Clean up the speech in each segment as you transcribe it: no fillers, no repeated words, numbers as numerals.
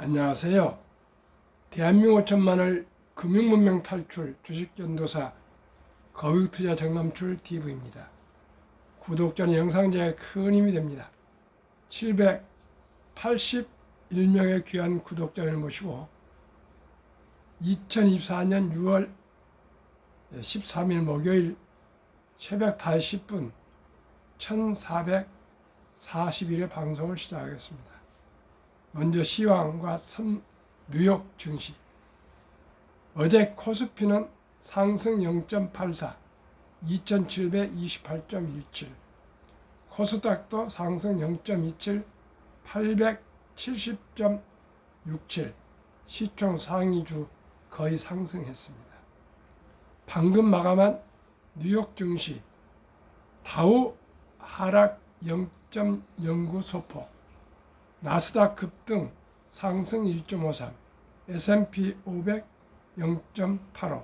안녕하세요. 대한민국 5천만을 금융문명 탈출 주식전도사 거위투자 정남출 TV입니다. 구독자는 영상제에 큰 힘이 됩니다. 781명의 귀한 구독자를 모시고 2024년 6월 13일 목요일 새벽 5시 10분 1441회 방송을 시작하겠습니다. 먼저 시황과 뉴욕 증시. 어제 코스피는 상승 0.84, 2728.17. 코스닥도 상승 0.27, 870.67. 시총 상위주 거의 상승했습니다. 방금 마감한 뉴욕 증시. 다우 하락 0.09 소폭. 나스닥 급등 상승 1.53, S&P 500 0.85,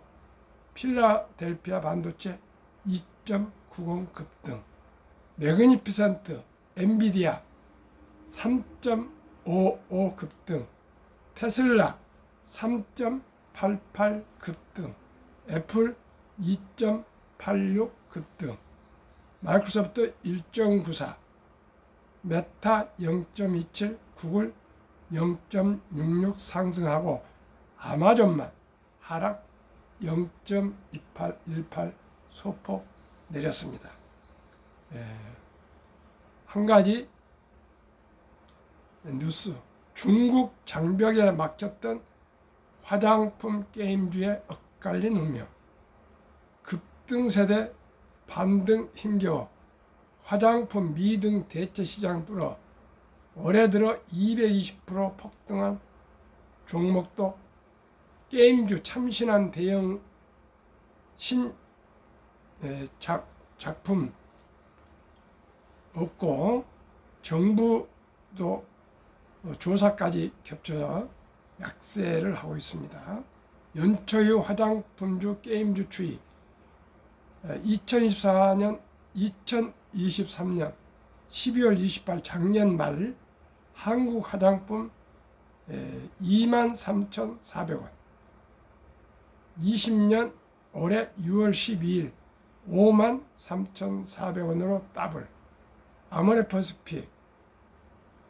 필라델피아 반도체 2.90 급등, 매그니피센트, 엔비디아 3.55 급등, 테슬라 3.88 급등, 애플 2.86 급등, 마이크로소프트 1.94, 메타 0.27, 구글 0.66 상승하고 아마존만 하락 0.18 소폭 내렸습니다. 한 가지 뉴스, 중국 장벽에 막혔던 화장품 게임주의 엇갈린 운명. 급등세대 반등 힘겨워 화장품 미등 대체 시장 뚫어 올해 들어 220% 폭등한 종목도 게임주 참신한 대형 작품 없고 정부도 조사까지 겹쳐 약세를 하고 있습니다. 연초 이후 화장품주 게임주 추이. 2023년 12월 28일 작년 말 한국 화장품 23,400원, 20년 올해 6월 12일 53,400원으로 더블. 아모레퍼시픽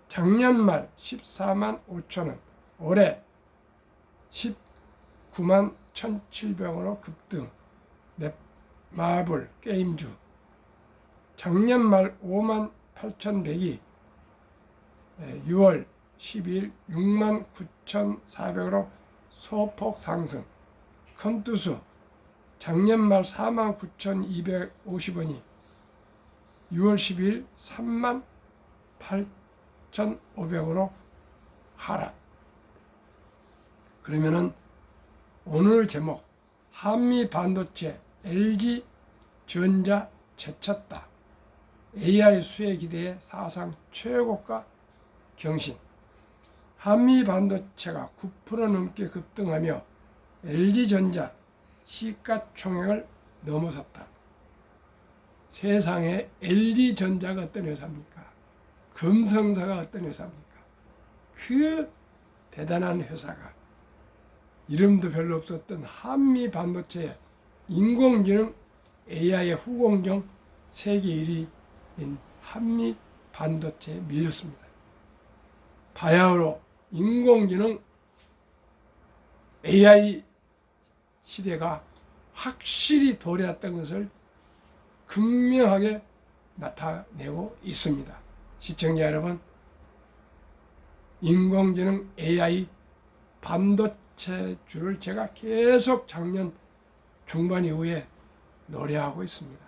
작년 말 145,000원, 올해 191,700원으로 급등. 넷마블 게임주 작년 말 58,100이 6월 12일 69,400으로 소폭 상승. 컴투스 작년 말 49,250원이 6월 12일 38,500으로 하락. 그러면은 오늘 제목, 한미 반도체 LG전자 제쳤다. AI 수혜 기대에 사상 최고가 경신. 한미 반도체가 9% 넘게 급등하며 LG전자 시가총액을 넘어섰다. 세상에 LG전자가 어떤 회사입니까? 금성사가 어떤 회사입니까? 그 대단한 회사가 이름도 별로 없었던 한미 반도체 인공지능 AI의 후공정 세계 1위인 한미 반도체에 밀렸습니다. 바야흐로 인공지능 AI 시대가 확실히 도래했던 것을 극명하게 나타내고 있습니다. 시청자 여러분, 인공지능 AI 반도체주를 제가 계속 작년 중반 이후에 노래하고 있습니다.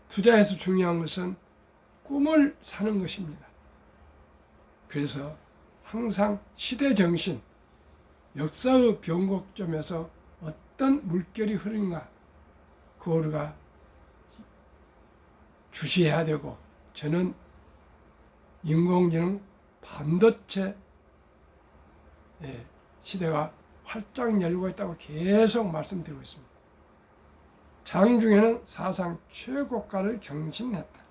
투자에서 중요한 것은 꿈을 사는 것입니다. 그래서 항상 시대정신, 역사의 변곡점에서 어떤 물결이 흐르는가, 그걸 우리가 주시해야 되고, 저는 인공지능 반도체 시대가 활짝 열고 있다고 계속 말씀드리고 있습니다. 장중에는 사상 최고가를 경신했다.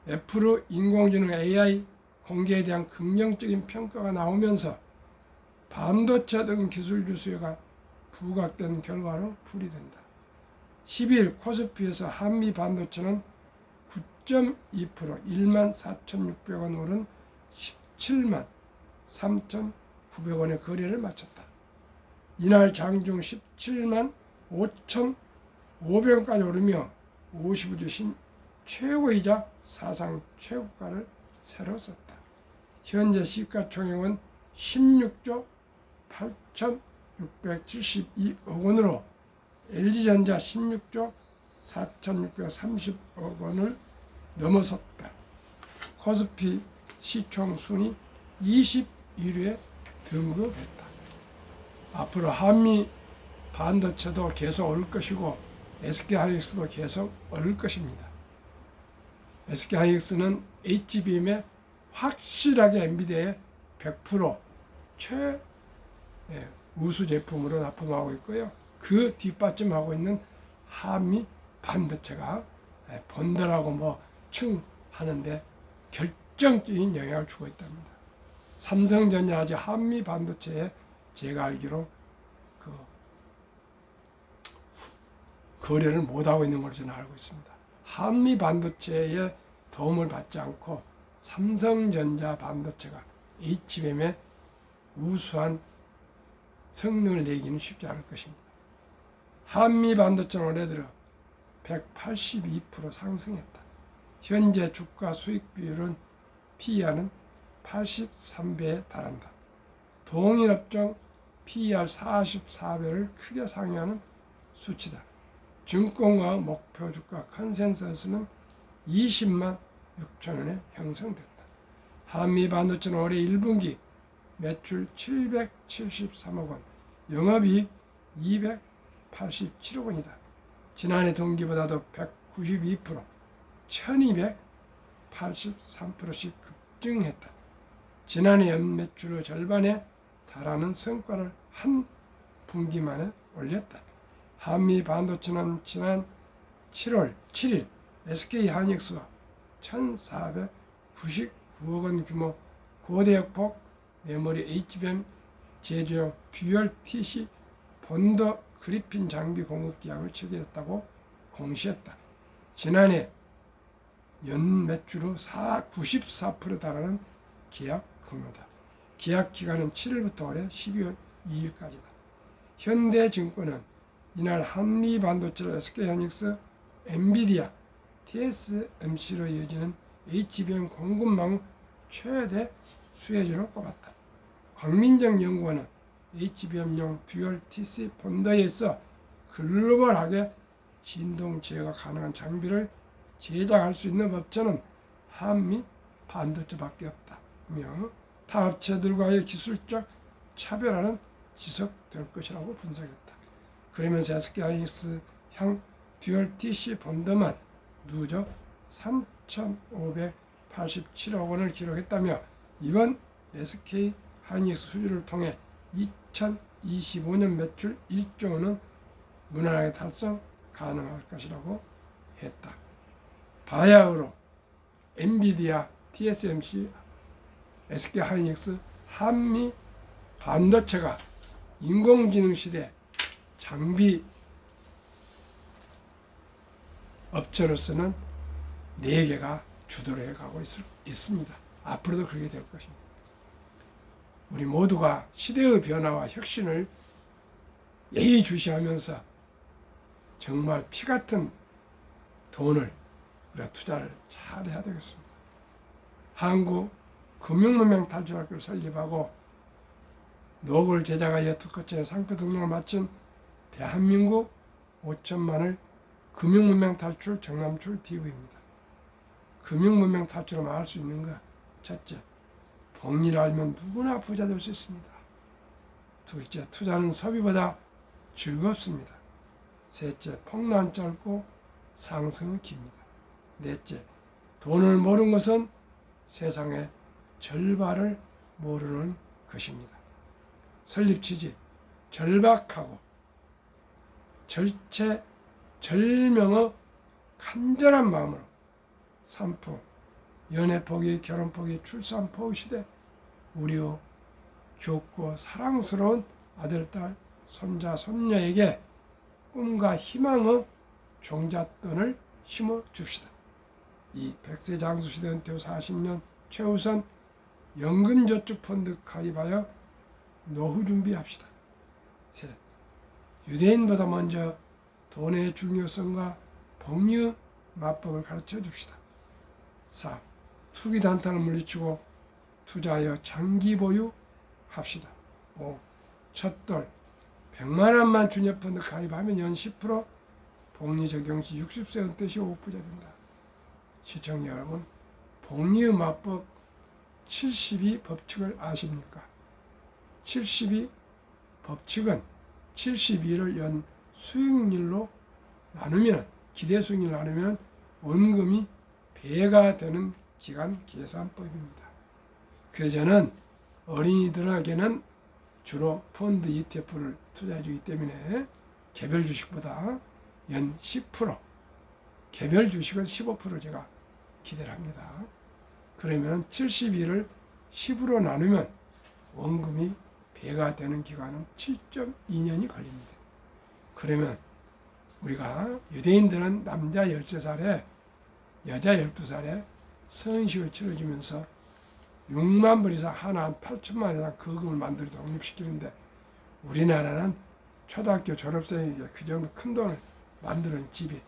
애플의 인공지능 AI 공개에 대한 긍정적인 평가가 나오면서 반도체 등 기술주 수요가 부각된 결과로 풀이된다. 12일 코스피에서 한미 반도체는 9.2% 14,600원 오른 17만 3,900원의 거래를 마쳤다. 이날 장중 17만 5,500원까지 오르며 55주 최고이자 사상 최고가를 새로 썼다. 현재 시가총액은 16조 8,672억 원으로 LG전자 16조 4,630억 원을 넘어섰다. 코스피 시총 순위 21위에 등극했다. 앞으로 한미 반도체도 계속 오를 것이고 SK하이닉스도 계속 오를 것입니다. SK하이닉스는 HBM에 확실하게 엔비디아의 100% 우수 제품으로 납품하고 있고요. 그 뒷받침하고 있는 한미 반도체가 본다라고 칭하는데 결정적인 영향을 주고 있답니다. 삼성전자 아직 한미 반도체에 제가 알기로 거래를 못하고 있는 걸로 저는 알고 있습니다. 한미 반도체의 도움을 받지 않고 삼성전자 반도체가 HBM에 우수한 성능을 내기는 쉽지 않을 것입니다. 한미 반도체는 올해 들어 182% 상승했다. 현재 주가 수익 비율은 PER은 83배에 달한다. 동일 업종 PER 44배를 크게 상회하는 수치다. 증권가 목표 주가 컨센서스는 20만 6천 원에 형성됐다. 한미 반도체는 올해 1분기 매출 773억 원, 영업이익 287억 원이다. 지난해 동기보다도 192%, 1283%씩 급증했다. 지난해 연매출의 절반에 달하는 성과를 한 분기 만에 올렸다. 한미 반도체는 지난 7월 7일 SK하이닉스와 1,499억 원 규모 고대역폭 메모리 HBM 제조용 듀얼 TC 본더 그리핀 장비 공급 계약을 체결했다고 공시했다. 지난해 연 매출의 94% 달하는 계약 규모다. 계약 기간은 7일부터 올해 12월 2일까지다. 현대증권은 이날 한미 반도체로 SK하이닉스, 엔비디아, TSMC로 이어지는 HBM 공급망 최대 수혜주로 꼽았다. 광민정 연구원은 HBM용 듀얼 TC 본더에서 글로벌하게 진동 제어가 가능한 장비를 제작할 수 있는 업체는 한미 반도체밖에 없다며 타 업체들과의 기술적 차별화는 지속될 것이라고 분석했다. 그러면서 SK하이닉스 향 듀얼 TC 본더만 누적 3,587억 원을 기록했다며 이번 SK하이닉스 수주를 통해 2025년 매출 1조 원은 무난하게 달성 가능할 것이라고 했다. 바야흐로 엔비디아, TSMC, SK하이닉스, 한미 반도체가 인공지능 시대 장비 업체로서는 4개가 주도를 해가고 있습니다. 앞으로도 그렇게 될 것입니다. 우리 모두가 시대의 변화와 혁신을 예의주시하면서 정말 피 같은 돈을 우리가 투자를 잘 해야 되겠습니다. 한국 금융문명 탈출학교를 설립하고 노골 제작하여 특허체 상표 등록을 마친 대한민국 5천만을 금융문명 탈출 정남출 TV입니다. 금융문명 탈출을 할 수 있는 것, 첫째, 복리를 알면 누구나 부자 될 수 있습니다. 둘째, 투자는 소비보다 즐겁습니다. 셋째, 폭락은 짧고 상승은 깁니다. 넷째, 돈을 모르는 것은 세상의 절반을 모르는 것입니다. 설립 취지, 절박하고 절체절명의 간절한 마음으로 3품 연애 포기, 결혼 포기, 출산 포기 시대 우리의 귀엽고 사랑스러운 아들, 딸, 손자, 손녀에게 꿈과 희망의 종잣돈을 심어줍시다. 이 100세 장수시대 은퇴 후 40년 최우선 연금저축펀드 가입하여 노후 준비합시다. 셋, 유대인보다 먼저 돈의 중요성과 복리의 맞법을 가르쳐 줍시다. 4. 투기 단타를 물리치고 투자하여 장기 보유합시다. 5. 첫돌 100만 원만 주녀펀드 가입하면 연 10% 복리 적용 시 60세 은퇴 시 5부자 된다. 시청자 여러분, 복리의 맞법 72 법칙을 아십니까? 72 법칙은 72를 연 수익률로 나누면, 기대 수익률로 나누면 원금이 배가 되는 기간 계산법입니다. 그래서 저는 어린이들에게는 주로 펀드 ETF를 투자해 주기 때문에 개별 주식보다 연 10%, 개별 주식은 15% 제가 기대를 합니다. 그러면 72를 10으로 나누면 원금이 배가 되는 기간은 7.2년이 걸립니다. 그러면 우리가 유대인들은 남자 13살에 여자 12살에 성인식을 치러주면서 6만 불 이상 하나 한 8천만 원 이상 거금을 만들어 독립시키는데 우리나라는 초등학교 졸업생에게 그 정도 큰 돈을 만드는 집이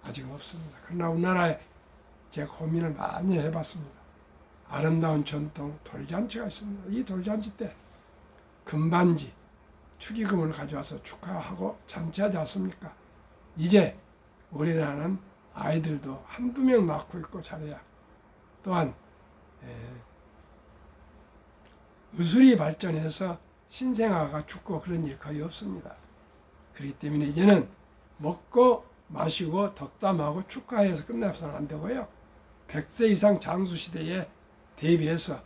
아직 없습니다. 그러나 우리나라에 제가 고민을 많이 해봤습니다. 아름다운 전통 돌잔치가 있습니다. 이 돌잔치 때 금반지, 축의금을 가져와서 축하하고 잔치하지 않습니까? 이제 우리나라는 아이들도 한두 명 낳고 있고 잘해야, 또한 의술이 발전해서 신생아가 죽고 그런 일 거의 없습니다. 그렇기 때문에 이제는 먹고 마시고 덕담하고 축하해서 끝내서는 안 되고요. 100세 이상 장수시대에 대비해서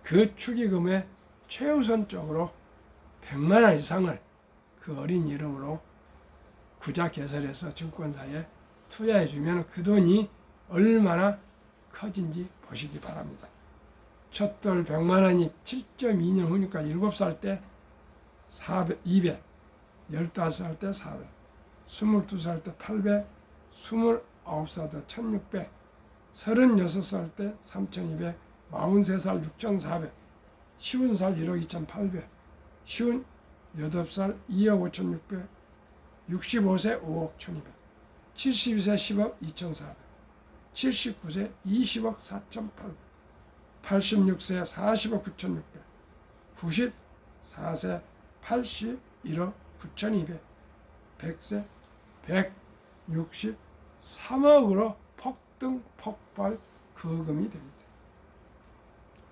그 축의금의 최우선적으로 100만 원 이상을 그 어린 이름으로 구자 개설해서 증권사에 투자해 주면 그 돈이 얼마나 커진지 보시기 바랍니다. 첫돌 100만 원이 7.2년 후니까 7살 때 400, 200, 15살 때 400, 22살 때 800, 29살 때 1600, 36살 때 3200, 43살 6400, 50살 1억 2800, 58살 2억 5600, 65세 5억 1200, 72세 10억 2400, 79세 20억 4800, 86세 40억 9600, 94세 81억 9200, 100세 163억으로 폭등 폭발 거금이 됩니다.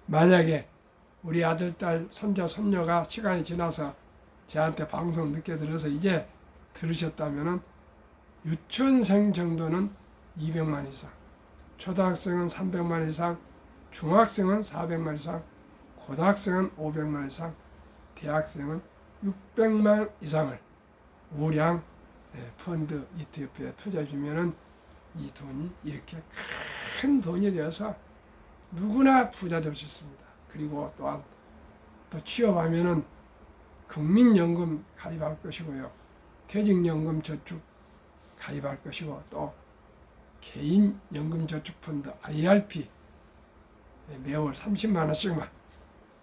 만약에 우리 아들, 딸, 손자, 손녀가 시간이 지나서 저한테 방송 늦게 들어서 이제 들으셨다면 유치원생 정도는 200만 이상, 초등학생은 300만 이상, 중학생은 400만 이상, 고등학생은 500만 이상, 대학생은 600만 이상을 우량 펀드 ETF에 투자해 주면은 이 돈이 이렇게 큰 돈이 되어서 누구나 부자 될 수 있습니다. 그리고 또한 또 취업하면은 국민연금 가입할 것이고요, 퇴직연금 저축 가입할 것이고, 또 개인연금저축펀드 IRP 매월 30만 원씩만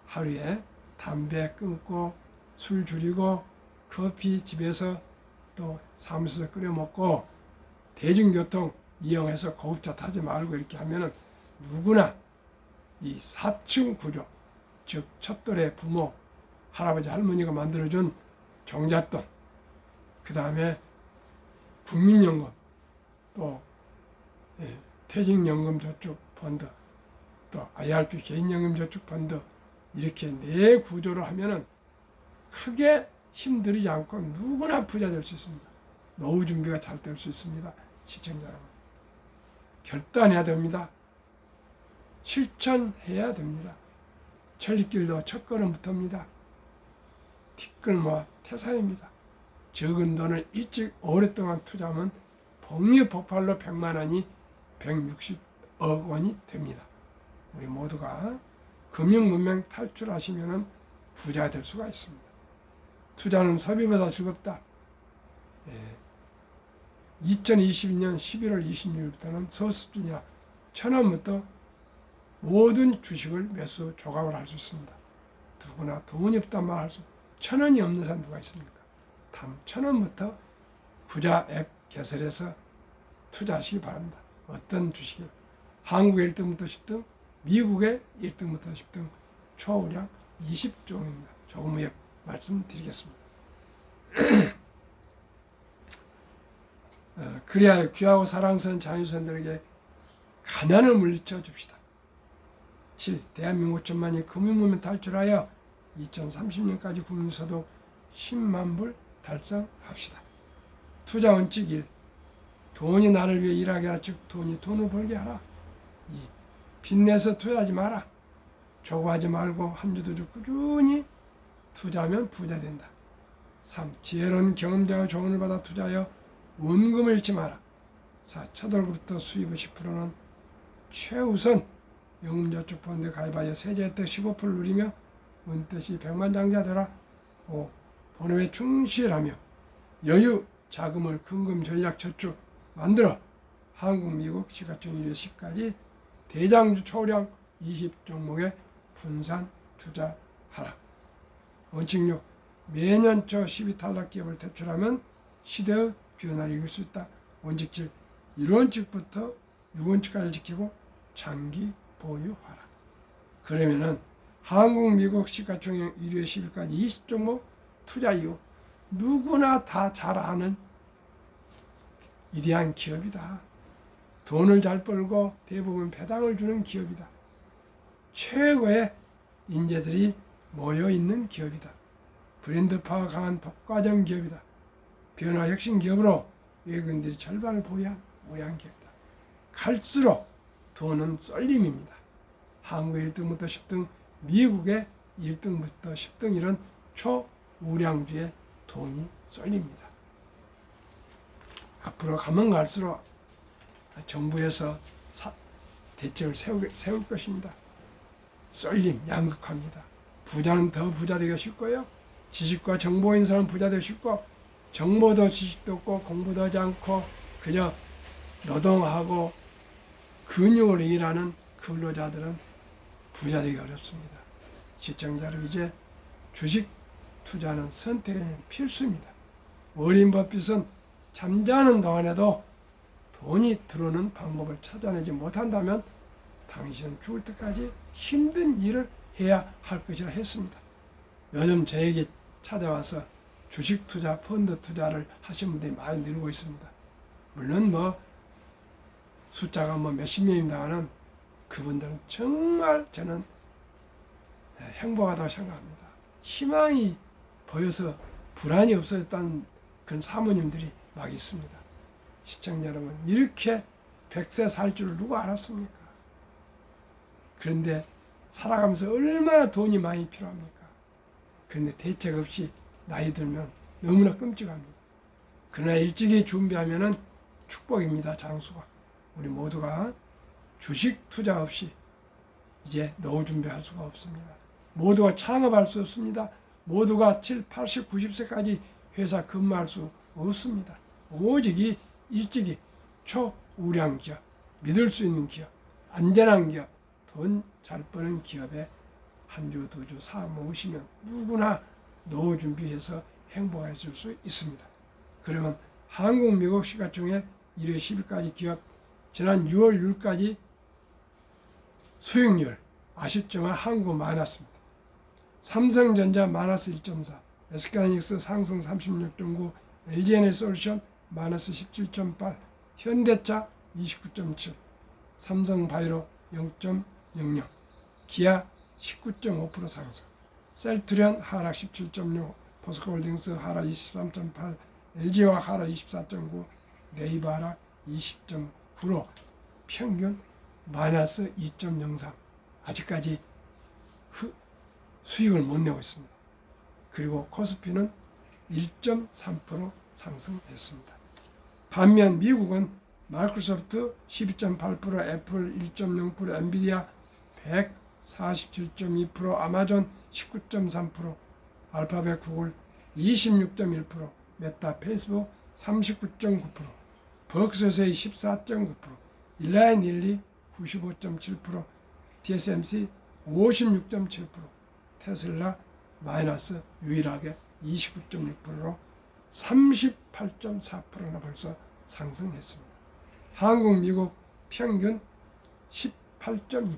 하루에 담배 끊고 술 줄이고 커피 집에서 또 사무실에서 끓여 먹고 대중교통 이용해서 고급차 타지 말고 이렇게 하면은 누구나 이 4층 구조, 즉 첫돌의 부모, 할아버지, 할머니가 만들어준 종잣돈, 그 다음에 국민연금, 또 퇴직연금저축펀드, 또 IRP 개인연금저축펀드, 이렇게 네 구조를 하면은 크게 힘들이지 않고 누구나 부자 될 수 있습니다. 노후 준비가 잘 될 수 있습니다. 시청자 여러분, 결단해야 됩니다. 실천해야 됩니다. 천리길도 첫걸음부터입니다. 티끌모아 태산입니다. 적은 돈을 일찍 오랫동안 투자하면 복리 폭발로 100만 원이 억 원이 됩니다. 우리 모두가 금융문맹 탈출하시면 부자가 될 수가 있습니다. 투자는 소비보다 즐겁다. 2022년 11월 26일부터는 서습진이 1,000원부터 모든 주식을 매수 조각을 할 수 있습니다. 누구나 돈이 없단 말 할 수, 1,000원이 없는 사람 누가 있습니까? 단 1,000원부터 부자 앱 개설해서 투자하시기 바랍니다. 어떤 주식이요? 한국의 1등부터 10등, 미국의 1등부터 10등, 초우량 20종입니다. 조금 후에 말씀드리겠습니다. 그래야 귀하고 사랑스러운 자유선들에게 가난을 물리쳐 줍시다. 7. 대한민국 5천만이 금융문맹 탈출하여 2030년까지 국민소득 10만 불 달성합시다. 투자 원칙 1. 돈이 나를 위해 일하게 하라. 즉 돈이 돈을 벌게 하라. 2. 빚내서 투자하지 마라. 조급하지 말고 한 주도 주 꾸준히 투자하면 부자 된다. 3. 지혜로운 경험자와 조언을 받아 투자하여 원금을 잃지 마라. 4. 첫 월급부터 수입의 10%는 최우선 연금저축펀드에 가입하여 세제 혜택 15%를 누리며 은퇴시 백만장자 되라. 5. 본업에 충실하며 여유 자금을 근금 전략 저축 만들어 한국, 미국 시가총 1회 10까지 대장주 초량 20종목에 분산 투자하라. 원칙 6. 매년 저 12탈락 기업을 퇴출하면 시대의 변화를 이길 수 있다. 원칙 7. 1원칙부터 6원칙까지 지키고 장기 보유하라. 그러면은 한국, 미국 시가총액 1회 10일까지 20종목 투자 이후 누구나 다 잘 아는 위대한 기업이다. 돈을 잘 벌고 대부분 배당을 주는 기업이다. 최고의 인재들이 모여있는 기업이다. 브랜드파가 강한 독과점 기업이다. 변화 혁신 기업으로 외국인들이 절반을 보유한 우량 기업이다. 갈수록 돈은 쏠림입니다. 한국의 1등부터 10등, 미국의 1등부터 10등 이런 초우량주의 돈이 쏠립니다. 앞으로 가면 갈수록 정부에서 대책을 세울 것입니다. 쏠림, 양극화입니다. 부자는 더 부자 되기 쉽고요. 지식과 정보인 사람은 부자 되기 쉽고 정보도 지식도 없고 공부도 하지 않고 그저 노동하고 근육으로 일하는 근로자들은 부자 되기 어렵습니다. 시청자 여러분, 이제 주식 투자는 선택이 필수입니다. 워렌 버핏은 잠자는 동안에도 돈이 들어오는 방법을 찾아내지 못한다면 당신은 죽을 때까지 힘든 일을 해야 할 것이라 했습니다. 요즘 저에게 찾아와서 주식 투자, 펀드 투자를 하신 분들이 많이 늘고 있습니다. 물론 숫자가 몇십 명입니다만 그분들은 정말 저는 행복하다고 생각합니다. 희망이 보여서 불안이 없어졌다는 그런 사모님들이 막 있습니다. 시청자 여러분, 이렇게 100세 살 줄 누가 알았습니까? 그런데 살아가면서 얼마나 돈이 많이 필요합니까? 그런데 대책 없이 나이 들면 너무나 끔찍합니다. 그러나 일찍이 준비하면은 축복입니다. 장수가. 우리 모두가 주식 투자 없이 이제 노후 준비할 수가 없습니다. 모두가 창업할 수 없습니다. 모두가 7, 80, 90세까지 회사 근무할 수 없습니다. 오직 일찍이 초우량 기업, 믿을 수 있는 기업, 안전한 기업, 돈 잘 버는 기업에 한 주, 두 주 사 모으시면 누구나 노후 준비해서 행복해질 수 있습니다. 그러면 한국, 미국 시가총액 1회 10일까지 기업 지난 6월 6일까지 수익률 아쉽지만 한국 마이너스입니다. 삼성전자 마이너스 1.4, SK하이닉스 상승 36.9, LG에너지솔루션 마이너스 17.8, 현대차 29.7, 삼성바이오 0.00, 기아 19.5% 상승, 셀트리온 하락 17.6, 포스코홀딩스 하락 23.8, LG화학 하락 24.9, 네이버 하락 20.9로 평균 마이너스 2.03, 아직까지 수익을 못 내고 있습니다. 그리고 코스피는 1.3% 상승했습니다. 반면 미국은 마이크로소프트 12.8%, 애플 1.0%, 엔비디아 147.2%, 아마존 19.3%, 알파벳 구글 26.1%, 메타 페이스북 39.9%, 버크셔세이 14.9%, 일라인 릴리 95.7%, TSMC 56.7%, 테슬라 마이너스 유일하게 29.6%로 38.4%나 벌써 상승했습니다. 한국, 미국 평균 18.2%,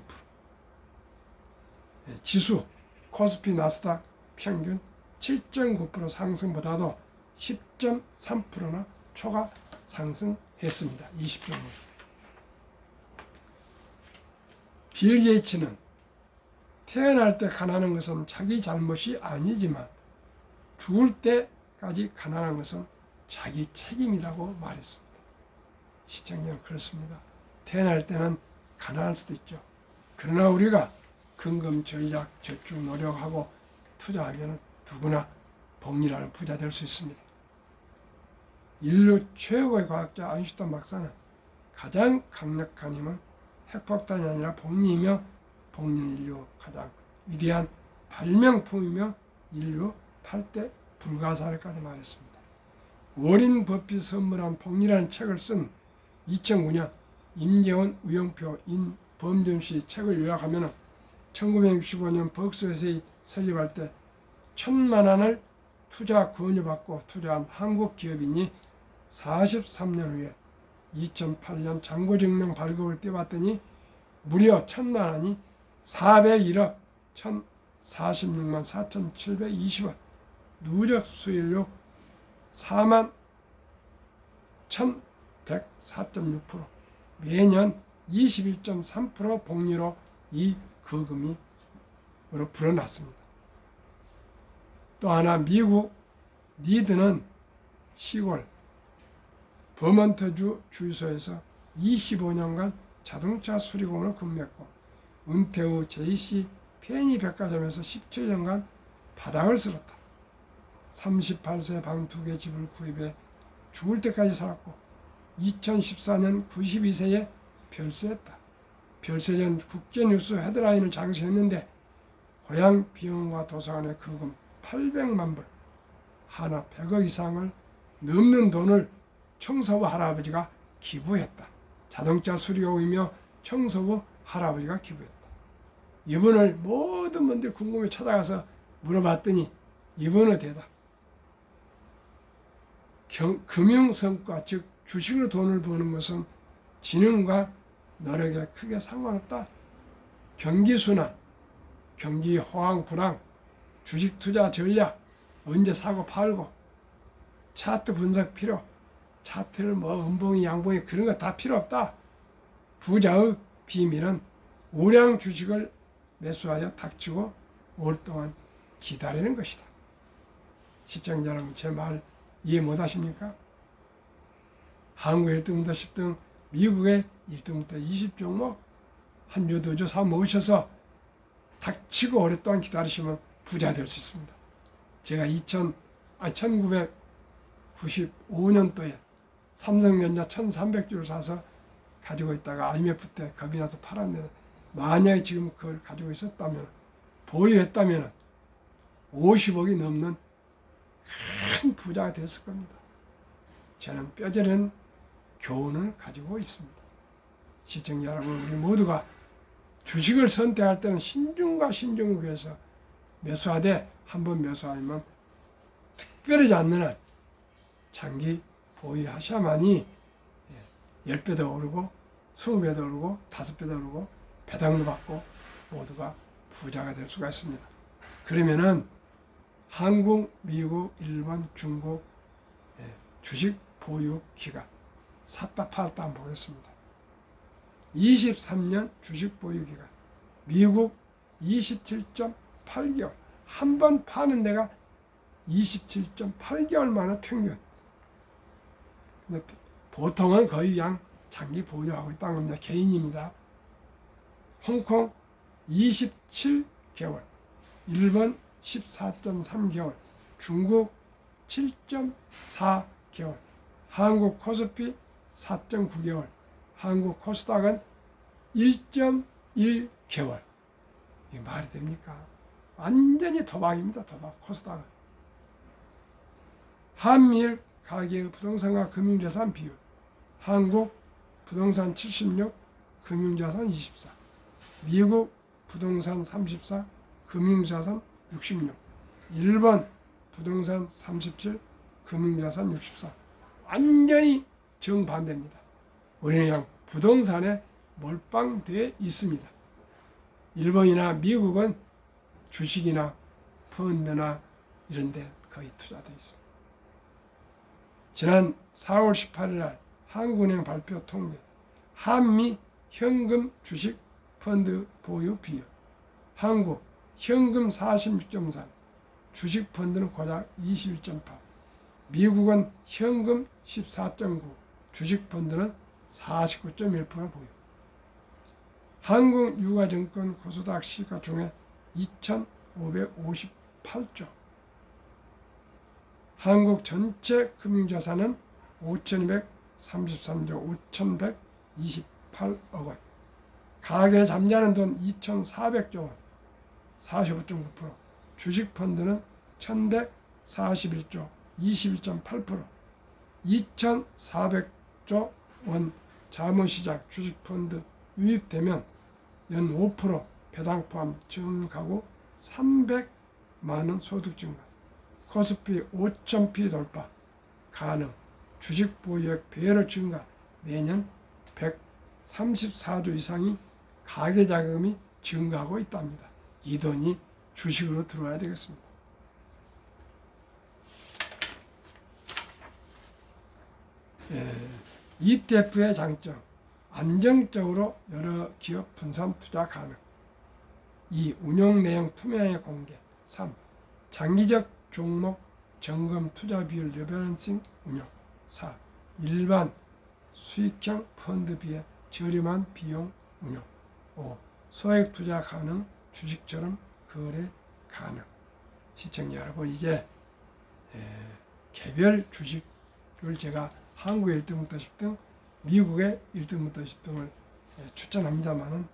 지수 코스피 나스닥 평균 7.9% 상승보다도 10.3%나 초과 상승했습니다. 20종목. 빌 게이츠는 태어날 때 가난한 것은 자기 잘못이 아니지만 죽을 때까지 가난한 것은 자기 책임이라고 말했습니다. 시청자는 그렇습니다. 태어날 때는 가난할 수도 있죠. 그러나 우리가 근금 전략, 저축 노력하고 투자하면 누구나 복리라는 부자 될 수 있습니다. 인류 최고의 과학자 아인슈타인 박사는 가장 강력한 힘은 핵폭탄이 아니라 복리이며 복리는 인류 가장 위대한 발명품이며 인류 8대 불가사리까지 말했습니다. 워린 버핏 선물한 복리라는 책을 쓴 2009년 임재원, 우영표, 임범준 씨 책을 요약하면 1965년 버크셔세이 설립할 때 1,000만 원을 투자 권유받고 투자한 한국 기업인이 43년 후에 2008년 잔고증명 발급을 떼봤더니 무려 1,000만 원이 401억 1,046만 4,720원, 누적 수익률 4만 1,104.6%, 매년 21.3% 복리로 이 거금이 불어났습니다. 또 하나 미국 리드는 시골 버먼트주 주유소에서 25년간 자동차 수리공으로 근무했고 은퇴 후 JC 페니 백화점에서 17년간 바닥을 쓸었다. 38세 방 2개 집을 구입해 죽을 때까지 살았고 2014년 92세에 별세했다. 별세 전 국제뉴스 헤드라인을 장식했는데 고향 병원과 도서관에 거금 800만 불, 하나 100억 이상을 넘는 돈을 청소부 할아버지가 기부했다. 자동차 수리공이며 청소부 할아버지가 기부했다. 이분을 모든 분들이 궁금해 찾아가서 물어봤더니 이분의 대답. 금융성과 즉 주식으로 돈을 버는 것은 지능과 노력에 크게 상관없다. 경기순환, 경기 호황 불황, 주식 투자 전략, 언제 사고 팔고, 차트 분석 필요, 차트를 음봉이 양봉이 그런 거 다 필요 없다. 부자의 비밀은 우량 주식을 매수하여 닥치고 오랫동안 기다리는 것이다. 시청자 여러분, 제 말 이해 못하십니까? 한국 1등부터 10등, 미국의 1등부터 20종목 한 주, 두 주 사 모으셔서 닥치고 오랫동안 기다리시면 부자 될 수 있습니다. 제가 1995년도에 삼성전자 1300주를 사서 가지고 있다가 IMF 때 겁이 나서 팔았는데 만약에 지금 그걸 가지고 있었다면, 보유했다면 50억이 넘는 큰 부자가 됐을 겁니다. 저는 뼈저린 교훈을 가지고 있습니다. 시청자 여러분, 우리 모두가 주식을 선택할 때는 신중과 신중을 위해서 매수하되 한번 매수하면 특별하지 않는 한 장기 보유하셔야만이 10배도 오르고 20배도 오르고 5배도 오르고 배당도 받고 모두가 부자가 될 수가 있습니다. 그러면은 한국, 미국, 일본, 중국 주식 보유 기간 샀다 팔았다 한번 보겠습니다. 23년 주식 보유 기간, 미국 27.8개월, 한 번 파는 데가 27.8개월 만에 평균. 보통은 거의 그냥 장기 보유하고 있다는 겁니다. 개인입니다. 홍콩 27개월, 일본 14.3개월, 중국 7.4개월, 한국 코스피 4.9개월, 한국 코스닥은 1.1개월. 이게 말이 됩니까? 완전히 도박입니다. 도박, 코스닥은. 한미일 가계의 부동산과 금융자산 비율. 한국 부동산 76, 금융자산 24. 미국 부동산 34, 금융자산 66. 일본 부동산 37, 금융자산 64. 완전히 정반대입니다. 우리는 그냥 부동산에 몰빵되어 있습니다. 일본이나 미국은 주식이나 펀드나 이런 데 거의 투자되어 있습니다. 지난 4월 18일 날 한국은행 발표 통계, 한미 현금 주식 펀드 보유 비율. 한국 현금 46.3, 주식 펀드는 고작 21.8. 미국은 현금 14.9, 주식 펀드는 49.1% 보유. 한국 유가증권 코스닥 시가총액 2,558조. 한국 전체 금융자산은 5,233조 5,128억 원. 가계 잠자는 돈 2,400조 원, 45.9%. 주식펀드는 1,141조 21.8%. 2,400조 원 자문시장 주식펀드 유입되면 연 5% 배당 포함 증가하고 300만 원 소득 증가. 코스피 5,000피 돌파 가능. 주식 보유액 배로 증가. 매년 134조 이상이 가계자금이 증가하고 있답니다. 이 돈이 주식으로 들어와야 되겠습니다. ETF의 장점, 안정적으로 여러 기업 분산 투자 가능. 2. 운용 내용 투명하게 공개. 3. 장기적 종목 점검 투자 비율 리밸런싱 운용. 4. 일반 수익형 펀드 비해 저렴한 비용 운용. 5. 소액 투자 가능, 주식처럼 거래 가능. 시청자 여러분, 이제 개별 주식을 제가 한국 1등부터 10등, 미국의 1등부터 10등을 추천합니다만은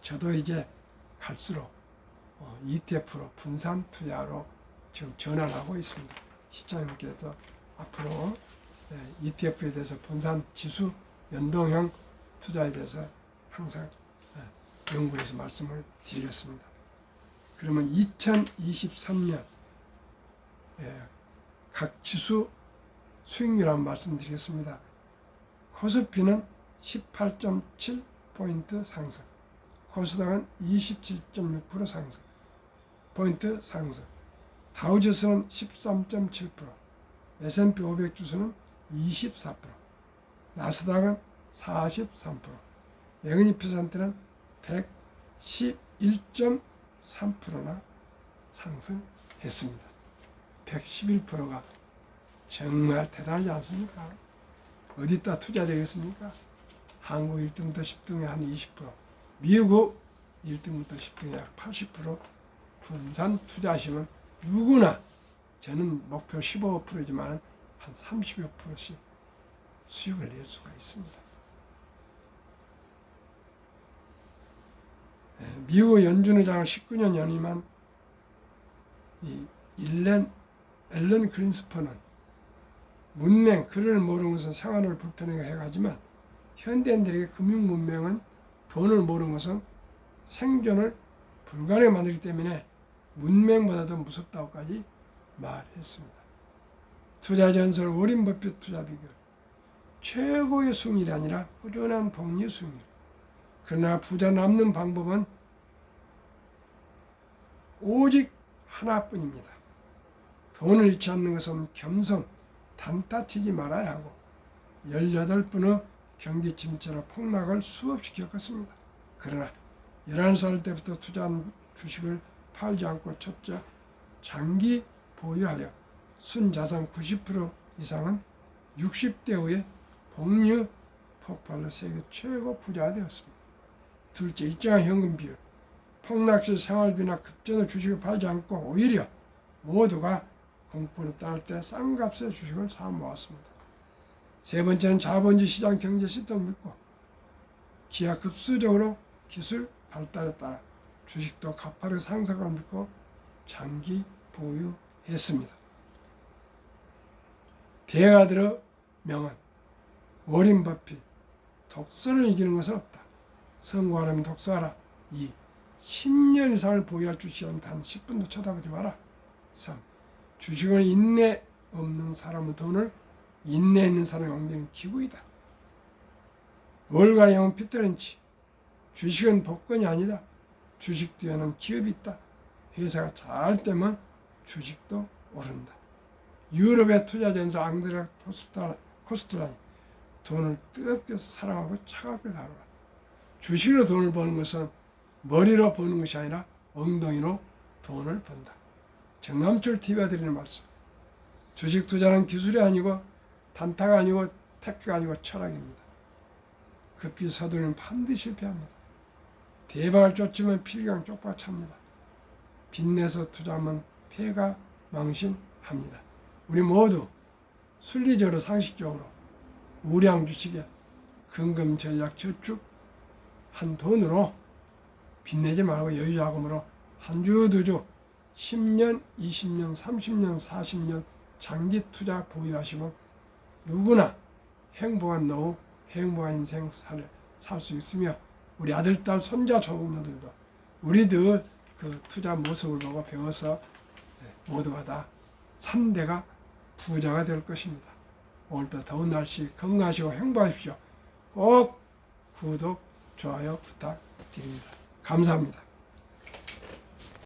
저도 이제 갈수록 ETF로 분산 투자로 지금 전환을 하고 있습니다. 시청자님께서 앞으로 ETF에 대해서 분산 지수 연동형 투자에 대해서 항상 연구해서 말씀을 드리겠습니다. 그러면 2023년 각 지수 수익률 한번 말씀드리겠습니다. 코스피는 18.7포인트 상승, 코스닥은 27.6% 상승, 포인트 상승, 다우지수는 13.7%, S&P 500 지수는 24%, 나스닥은 43%, 매그니피센트는 111.3%나 상승했습니다. 111%가 정말 대단하지 않습니까? 어디다 투자되겠습니까? 한국 1등부터 10등에 한 20%, 미국 1등부터 10등에 약 80% 분산 투자하시면 누구나, 저는 목표 15%이지만 한 30여 %씩 수익을 낼 수가 있습니다. 미국 연준의장을 19년 연임한 이 앨런 그린스펀은 문맹, 글을 모르는 것은 생활을 불편하게 해가지만 현대인들에게 금융 문맹은 돈을 모르는 것은 생존을 불가능하게 만들기 때문에 문맹보다도 무섭다고까지 말했습니다. 투자 전설 워린 버핏 투자 비결, 최고의 수익률이 아니라 꾸준한 복리 수익률. 그러나 부자 남는 방법은 오직 하나뿐입니다. 돈을 잃지 않는 것은 겸손, 단타치지 말아야 하고 18번의 경기 침체로 폭락을 수없이 겪었습니다. 그러나 11살 때부터 투자한 주식을 팔지 않고 첫째, 장기 보유하여 순자산 90% 이상은 60대 후에 복리 폭발로 세계 최고 부자가 되었습니다. 둘째, 일정한 현금 비율. 폭락시 생활비나 급전의 주식을 팔지 않고 오히려 모두가 공포를 따를 때 싼 값의 주식을 사 모았습니다. 세 번째는 자본주의 시장 경제 시스템을 믿고 기하급수적으로 기술 발달에 따라 주식도 가파르게 상승을 믿고 장기 보유했습니다. 대가들의 명언 워린 버핏 독서를 이기는 것은 없다. 성공하려면 독서하라. 2. 10년 이상을 보유할 주식은 단 10분도 쳐다보지 마라. 3. 주식은 인내 없는 사람의 돈을 인내 있는 사람이 옮기는 기구이다. 월가 영웅 피터 린치 주식은 복권이 아니다. 주식 뒤에는 기업이 있다. 회사가 잘 되면 주식도 오른다. 유럽의 투자전사 앙드레 코스트라니 돈을 뜨겁게 사랑하고 차갑게 다루라. 주식으로 돈을 버는 것은 머리로 버는 것이 아니라 엉덩이로 돈을 번다. 정남철 TV가 드리는 말씀. 주식 투자는 기술이 아니고 단타가 아니고 테크가 아니고 철학입니다. 급히 서두르면 반드시 실패합니다. 대박을 쫓으면 필강 쪽박 찹니다. 빚내서 투자하면 폐가 망신합니다. 우리 모두 순리적으로 상식적으로 우량 주식에 근금 전략 저축한 돈으로 빚내지 말고 여유자금으로 한 주, 두 주, 10년, 20년, 30년, 40년 장기 투자 보유하시면 누구나 행복한 노후, 행복한 인생 살 수 있으며 우리 아들, 딸, 손자, 조동료들도 우리들 그 투자 모습을 보고 배워서 모두가 다 3대가 부자가 될 것입니다. 오늘도 더운 날씨 건강하시고 행복하십시오. 꼭 구독, 좋아요 부탁드립니다. 감사합니다.